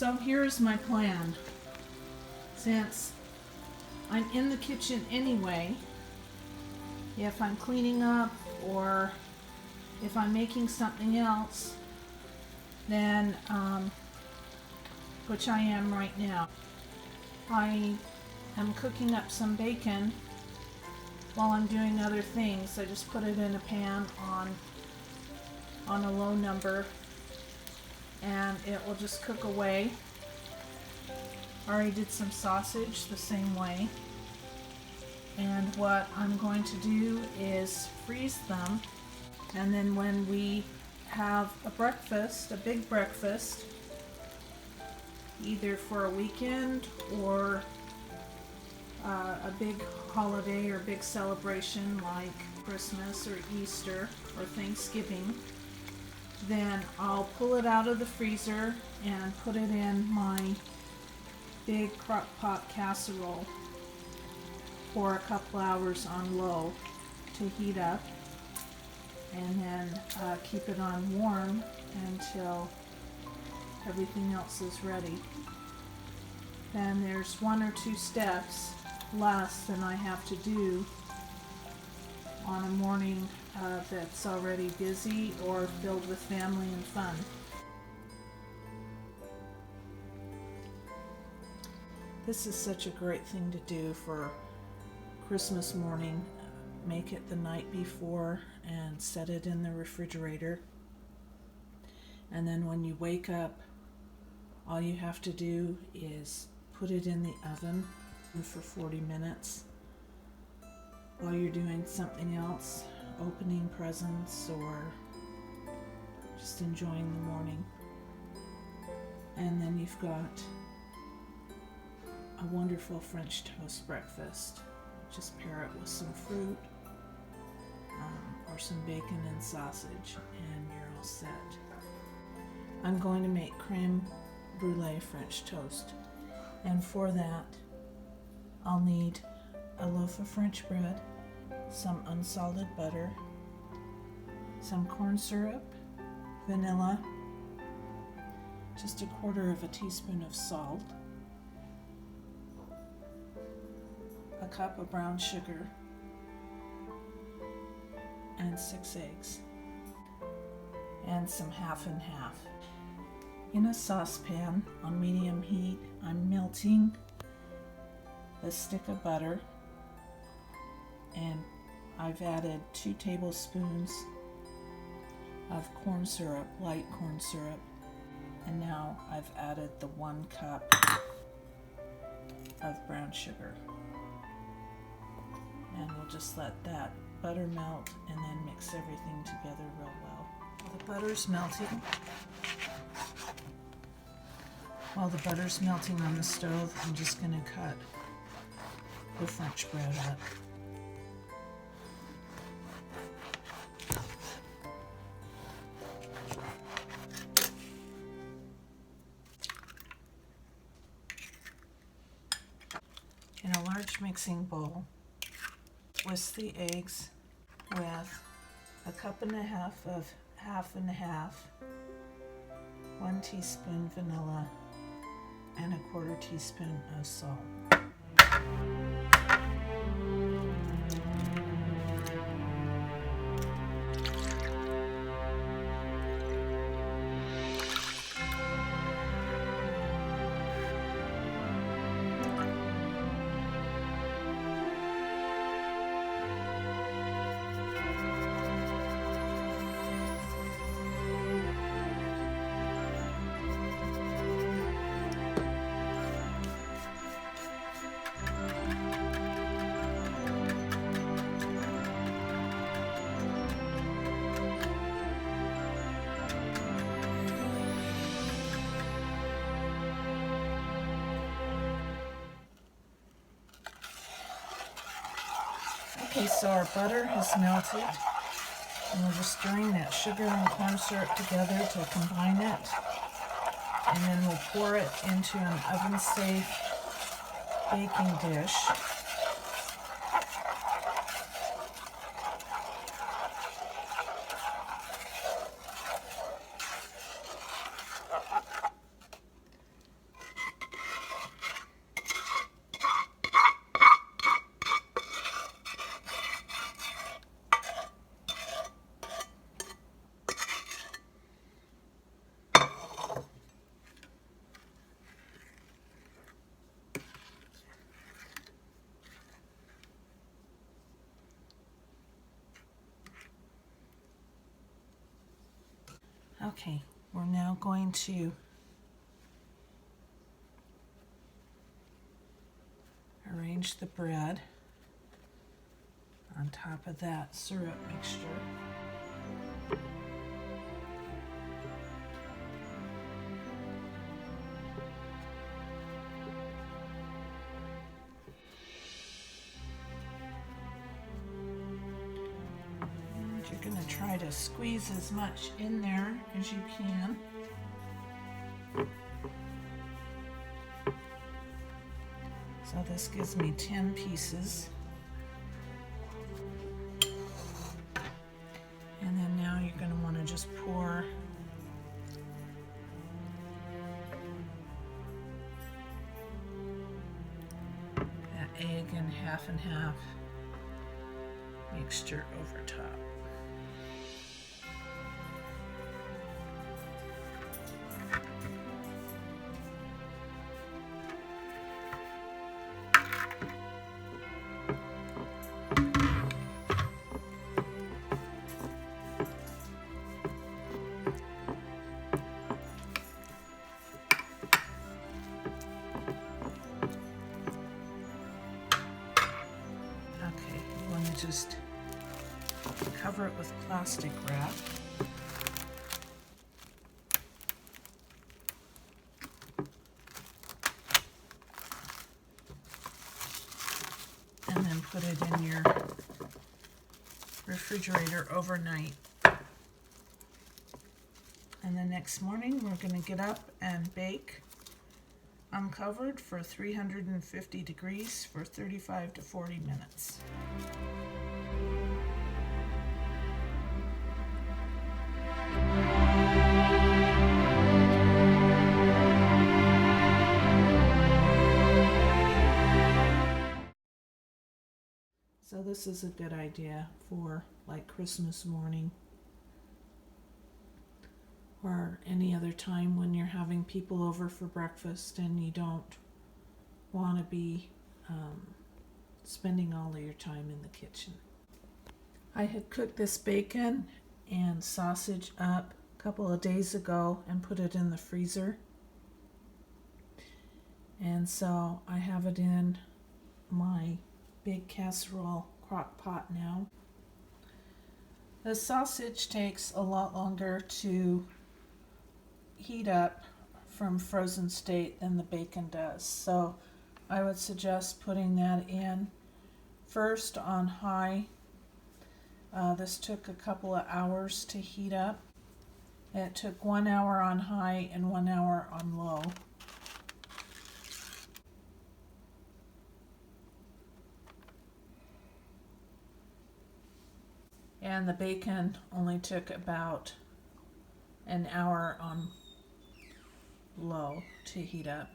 So here's my plan. Since I'm in the kitchen anyway, if I'm cleaning up or if I'm making something else, then, which I am right now, I am cooking up some bacon while I'm doing other things. I just put it in a pan on a low number and it will just cook away. I already did some sausage the same way. And what I'm going to do is freeze them, and then when we have a breakfast, a big breakfast, either for a weekend or a big holiday or big celebration like Christmas or Easter or Thanksgiving, then I'll pull it out of the freezer and put it in my big crock pot casserole for a couple hours on low to heat up, and then keep it on warm until everything else is ready. Then there's 1 or 2 steps less than I have to do on a morning that's already busy or filled with family and fun. This is such a great thing to do for Christmas morning. Make it the night before and set it in the refrigerator. And then when you wake up, all you have to do is put it in the oven for 40 minutes while you're doing something else, opening presents or just enjoying the morning. And then you've got a wonderful French toast breakfast. Just pair it with some fruit or some bacon and sausage and you're all set. I'm going to make creme brulee French toast, and for that I'll need a loaf of French bread, some unsalted butter, some corn syrup, vanilla, just 1/4 teaspoon of salt, a cup of brown sugar, and 6 eggs, and some half and half. In a saucepan on medium heat, I'm melting a stick of butter, and I've added 2 tablespoons of corn syrup, light corn syrup, and now I've added the 1 cup of brown sugar. And we'll just let that butter melt and then mix everything together real well. While the butter's melting on the stove, I'm just going to cut the French bread up. In a large mixing bowl, whisk the eggs with 1.5 cups of half and half, 1 teaspoon vanilla, and 1/4 teaspoon of salt. Okay, so our butter has melted, and we're just stirring that sugar and corn syrup together to combine it, and then we'll pour it into an oven-safe baking dish. Okay, we're now going to arrange the bread on top of that syrup mixture. And you're going to try to squeeze as much in there as you can. So this gives me 10 pieces. And then now you're going to want to just pour that egg and half mixture over top. Just cover it with plastic wrap. And then put it in your refrigerator overnight. And the next morning we're going to get up and bake uncovered for 350 degrees for 35 to 40 minutes. So this is a good idea for like Christmas morning or any other time when you're having people over for breakfast and you don't want to be spending all of your time in the kitchen. I had cooked this bacon and sausage up a couple of days ago and put it in the freezer. And so I have it in my big casserole crock pot now. The sausage takes a lot longer to heat up from frozen state than the bacon does. So I would suggest putting that in first on high. This took a couple of hours to heat up. It took 1 hour on high and 1 hour on low. And the bacon only took about an hour on low to heat up.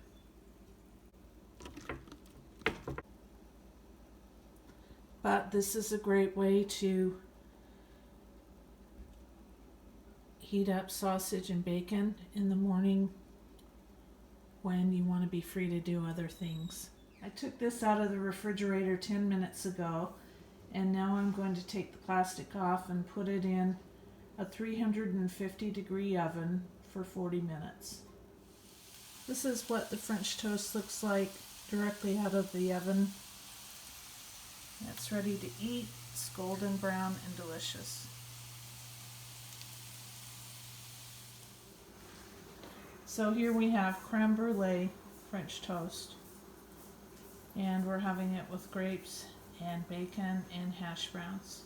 But this is a great way to heat up sausage and bacon in the morning when you want to be free to do other things. I took this out of the refrigerator 10 minutes ago, and now I'm going to take the plastic off and put it in a 350 degree oven for 40 minutes. This is what the French toast looks like directly out of the oven. It's ready to eat. It's golden brown and delicious. So here we have creme brulee French toast, and we're having it with grapes and bacon and hash browns.